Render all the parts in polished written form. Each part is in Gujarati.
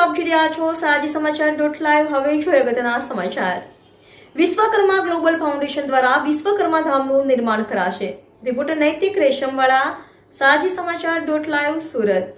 આપ જોઈ રહ્યા છો સાજી સમાચાર.live। હવે જોઈએ અગત્યના સમાચાર। વિશ્વકર્મા ગ્લોબલ ફાઉન્ડેશન દ્વારા વિશ્વકર્મા ધામનું નિર્માણ કરાશે। રિપોર્ટર નૈતિક રેશમવાળા, સાજી સમાચાર.live, સુરત।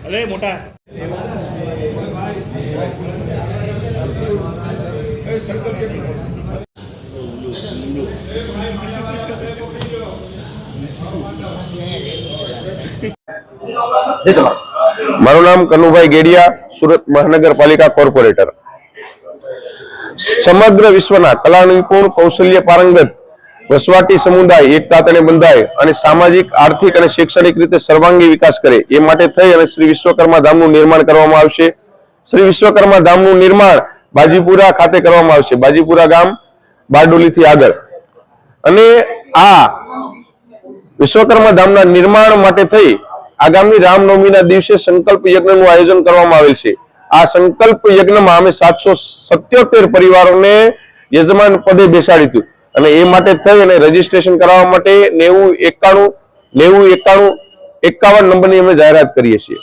अरे मोटा मारू नाम कनुभाई गेडिया, सूरत महानगरपालिका कोर्पोरेटर। समग्र विश्वना कला निपुण, कौशल्य पारंगत वसवाटी समुदाय एकताने बंधाय અને સામાજિક, આર્થિક અને શૈક્ષણિક રીતે સર્વાંગી વિકાસ કરે એ માટે થઈ અને શ્રી વિશ્વકર્મા ધામનું નિર્માણ કરવામાં આવશે। શ્રી વિશ્વકર્મા ધામનું નિર્માણ બાજીપુરા ખાતે કરવામાં આવશે, બાજીપુરા ગામ બારડોલીથી આગળ। અને આ વિશ્વકર્મા ધામના નિર્માણ માટે થઈ આગામી રામનવમીના દિવસે સંકલ્પ યજ્ઞનું આયોજન કરવામાં આવેલ છે। આ સંકલ્પ યજ્ઞમાં અમે 777 પરિવારોને યજમાન પદે બેસાડી હતું અને એ માટે થઈ અને રજીસ્ટ્રેશન કરાવવા માટે 9091 51 નંબરની અમે જાહેરાત કરીએ છીએ।